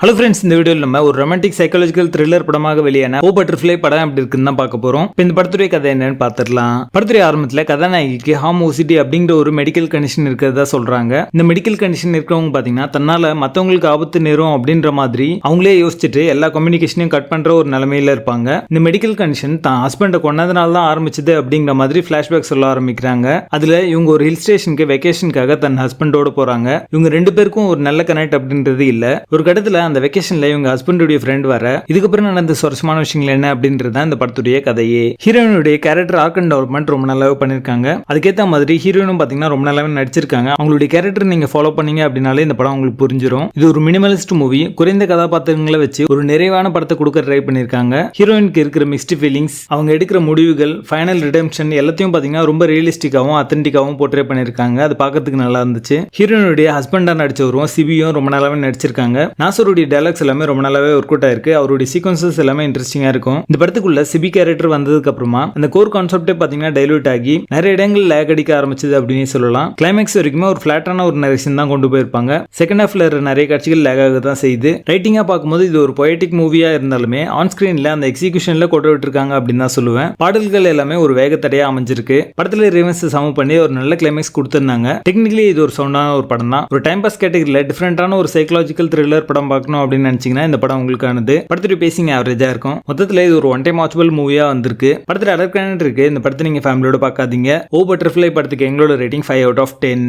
Hello friends, இந்த வீடியோவில் நம்ம ஒரு ரொமான்டிக் சைக்காலஜிக்கல் த்ரில்லர் படமாக வெளியான ஓ பட்டர்ஃப்ளை படம் எப்படி இருக்குன்னு தான் பார்க்க போறோம். இப்போ இந்த படத்துடைய கதை என்னன்னு பார்த்துடலாம். படத்துடைய ஆரம்பத்தில் கதாநாயகிக்கு ஹார்ம் ஓசிடி அப்படிங்கிற ஒரு மெடிக்கல் கண்டிஷன் இருக்கிறதா சொல்றாங்க. இந்த மெடிக்கல் கண்டிஷன் இருக்கிறவங்க பாத்தீங்கன்னா தன்னால மத்தவங்களுக்கு ஆபத்து நேரும் அப்படின்ற மாதிரி அவங்களே யோசிச்சுட்டு எல்லா கம்யூனிகேஷனையும் கட் பண்ற ஒரு நிலைமையில இருப்பாங்க. இந்த மெடிக்கல் கண்டிஷன் தான் ஹஸ்பண்டை கொன்னதுனால தான் ஆரம்பிச்சது அப்படிங்கிற மாதிரி பிளாஷ்பேக் சொல்ல ஆரம்பிக்கிறாங்க. அதுல இவங்க ஒரு ஹில் ஸ்டேஷனுக்கு வெக்கேஷனுக்காக தன் ஹஸ்பண்டோட போறாங்க. இவங்க ரெண்டு பேருக்கும் ஒரு நல்ல கனெக்ட் அப்படின்றது இல்ல. ஒரு கட்டத்துல அந்த வெக்கேஷன்ல இவங்க ஹஸ்பண்டுடைய ஃப்ரெண்ட் வர இதுக்கப்புறம் நடந்த சுவாரஸ்யமான விஷயங்கள் என்ன அப்படின்றது இந்த படத்துடைய கதையே. ஹீரோயினுடைய கேரக்டர் ஆர்க் அண்ட் டெவலப்மெண்ட் ரொம்ப நல்லாவே பண்ணிருக்காங்க. அதுக்கேற்ற மாதிரி ஹீரோயினும் பாத்தீங்கன்னா ரொம்ப நல்லாவே நடிச்சிருக்காங்க. அவங்களுடைய கேரக்டர் நீங்க ஃபாலோ பண்ணீங்க அப்படின்னாலே இந்த படம் உங்களுக்கு புரிஞ்சிடும். இது ஒரு மினிமலிஸ்ட் மூவி. குறைந்த கதாபாத்திரங்களை வச்சு ஒரு நிறைவான படத்தை கொடுக்க ட்ரை பண்ணிருக்காங்க. ஹீரோயினுக்கு இருக்கிற மிக்ஸ்டு ஃபீலிங்ஸ், அவங்க எடுக்கிற முடிவுகள், ஃபைனல் ரிடெம்ஷன் எல்லாத்தையும் பாத்தீங்கன்னா ரொம்ப ரியலிஸ்டிக்காவும் அத்தன்டிக்காவும் போர்ட்ரே பண்ணிருக்காங்க. அது பார்க்கறதுக்கு நல்லா இருந்துச்சு. ஹீரோயினுடைய ஹஸ்பண்டா நடிச்சவரும் சிபியும் ரொம்ப நல்லாவே நடிச்சிருக்காங்க. நாசருடைய டைலாக்ஸ் எல்லாமே ரொம்ப நல்லாவே ஒர்க் அவுட் ஆயிருக்கு. அவருடைய சீக்வன்சஸ் எல்லாமே இன்ட்ரெஸ்டிங்கா இருக்கும். இந்த படத்துக்குள்ள சிபி கேரக்டர் வந்ததுக்கு அப்புறமா அந்த கோர் கான்செப்டே பாத்தீங்கன்னா டைலூட் ஆகி நிறைய இடங்கள் லேக் அடிக்க ஆரம்பிச்சது அப்படின்னு சொல்லலாம். கிளைமேக்ஸ் வரைக்குமே ஒரு பிளாட்டான ஒரு நரேஷன் தான் கொண்டு போயிருப்பாங்க. செகண்ட் ஹாஃப்ல நிறைய காட்சிகள் லேக் ஆக தான் செய்யுது. ரைட்டிங்கா பார்க்கும்போது இது ஒரு பொயட்டிக் மூவியா இருந்தாலுமே ஆன் ஸ்கிரீன்ல அந்த எக்ஸிகியூஷன்ல கொண்டு விட்டுருக்காங்க அப்படின்னு தான் சொல்லுவேன். பாடல்கள் எல்லாமே ஒரு வேகத்தடையா அமைஞ்சிருக்கு. படத்துல ரிவென்ஸ் சமம் பண்ணி ஒரு நல்ல கிளைமேக்ஸ் கொடுத்திருந்தாங்க. டெக்னிக்கலி இது ஒரு சவுண்டான ஒரு படம் தான். ஒரு டைம் பாஸ் கேட்டகரியில டிஃபரெண்டான ஒரு சைக்காலஜிக்கல் த்ரில்லர் படம் பார்க்கணும் அப்படின்னு நினைச்சீங்கன்னா இந்த படம் உங்களுக்கானது. படத்துடைய பேசிங் ஆவரேஜா இருக்கும். மொத்தத்துல இது ஒரு ஒன் டைம் வாட்சபிள் மூவியா வந்திருக்கு. படத்துல அடர்கான இருக்கு. இந்த படத்தை நீங்க ஃபேமிலியோட பார்க்காதீங்க. ஓ பட்டர்ஃப்ளை படத்துக்கு எங்களோட ரேட்டிங் 5 out of 10.